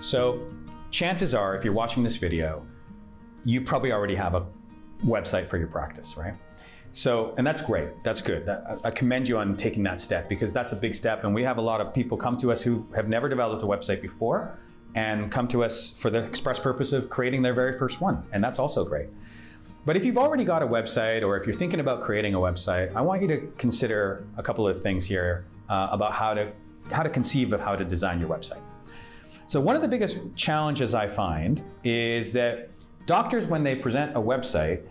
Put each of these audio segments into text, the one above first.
So chances are, if you're watching this video, you probably already have a website for your practice, right? So, and that's great, that's good. I commend you on taking that step, because that's a big step. And we have a lot of people come to us who have never developed a website before and come to us for the express purpose of creating their very first one. And that's also great. But if you've already got a website, or if you're thinking about creating a website, I want you to consider a couple of things here about how to conceive of how to design your website. So one of the biggest challenges I find is that doctors, when they present a website,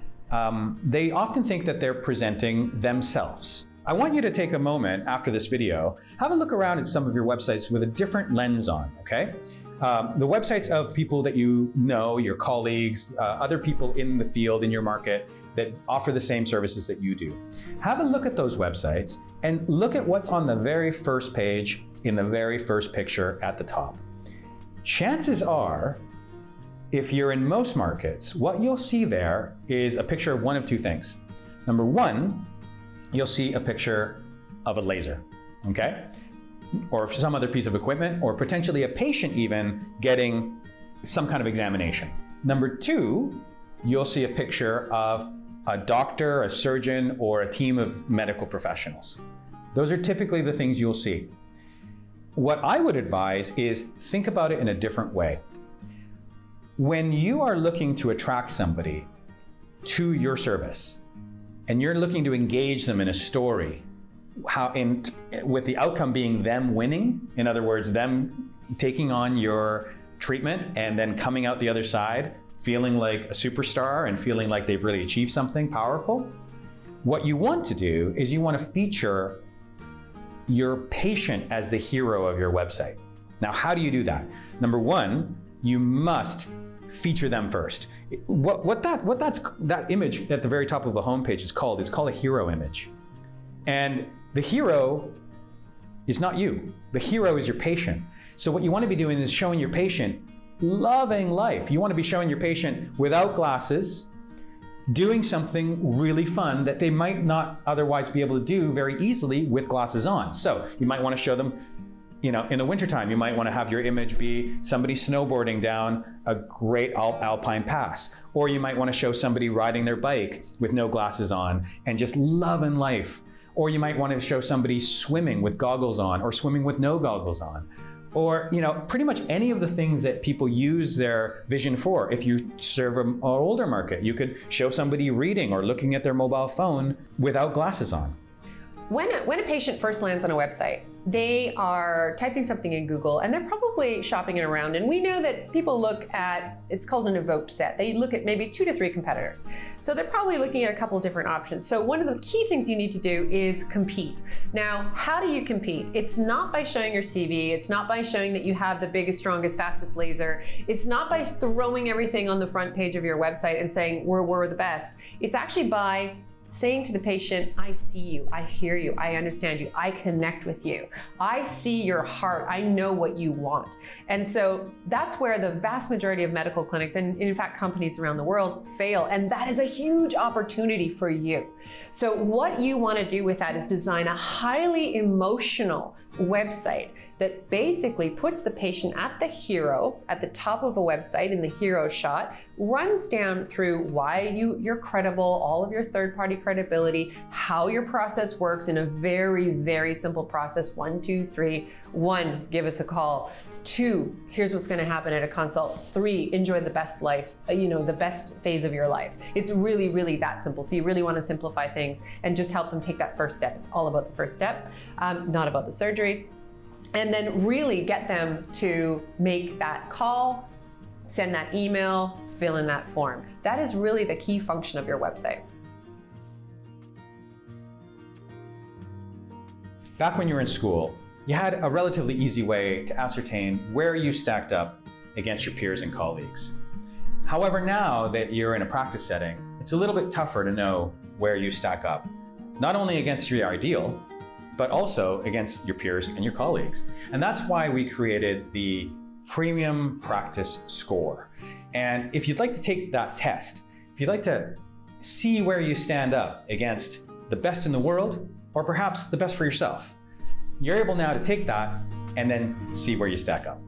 they often think that they're presenting themselves. I want you to take a moment after this video, have a look around at some of your websites with a different lens on, okay? The websites of people that you know, your colleagues, other people in the field, in your market, that offer the same services that you do. Have a look at those websites and look at what's on the very first page in the very first picture at the top. Chances are, if you're in most markets, what you'll see there is a picture of one of two things. Number one, you'll see a picture of a laser, okay? Or some other piece of equipment, or potentially a patient even getting some kind of examination. Number two, you'll see a picture of a doctor, a surgeon, or a team of medical professionals. Those are typically the things you'll see. What I would advise is think about it in a different way. When you are looking to attract somebody to your service, and you're looking to engage them in a story, with the outcome being them winning, in other words, them taking on your treatment and then coming out the other side feeling like a superstar and feeling like they've really achieved something powerful, what you want to do is you want to feature your patient as the hero of your website. Now, how do you do that? Number one, you must feature them first. That image at the very top of a homepage is called a hero image. And the hero is not you. The hero is your patient. So what you want to be doing is showing your patient loving life. You want to be showing your patient without glasses, doing something really fun that they might not otherwise be able to do very easily with glasses on. So you might want to show them, in the wintertime, you might want to have your image be somebody snowboarding down a great alpine pass. Or you might want to show somebody riding their bike with no glasses on and just loving life. Or you might want to show somebody swimming with goggles on, or swimming with no goggles on. Or, pretty much any of the things that people use their vision for. If you serve an older market, you could show somebody reading or looking at their mobile phone without glasses on. When a patient first lands on a website, they are typing something in Google and they're probably shopping it around. And we know that people look at, it's called an evoked set. They look at maybe 2 to 3 competitors. So they're probably looking at a couple of different options. So one of the key things you need to do is compete. Now, how do you compete? It's not by showing your CV. It's not by showing that you have the biggest, strongest, fastest laser. It's not by throwing everything on the front page of your website and saying, we're the best. It's actually by saying to the patient, I see you, I hear you, I understand you, I connect with you. I see your heart, I know what you want. And so that's where the vast majority of medical clinics, and in fact companies around the world, fail. And that is a huge opportunity for you. So what you want to do with that is design a highly emotional website that basically puts the patient at the hero, at the top of a website in the hero shot, runs down through why you're credible, all of your third-party credibility, how your process works in a very, very simple process. 1, 2, 3. 1, give us a call. 2, here's what's going to happen at a consult. 3, enjoy the best life, the best phase of your life. It's really, really that simple. So you really want to simplify things and just help them take that first step. It's all about the first step, not about the surgery. And then really get them to make that call, send that email, fill in that form. That is really the key function of your website. Back when you were in school, you had a relatively easy way to ascertain where you stacked up against your peers and colleagues. However, now that you're in a practice setting, it's a little bit tougher to know where you stack up, not only against your ideal, but also against your peers and your colleagues. And that's why we created the Premium Practice Score. And if you'd like to take that test, if you'd like to see where you stand up against the best in the world, or perhaps the best for yourself, you're able now to take that and then see where you stack up.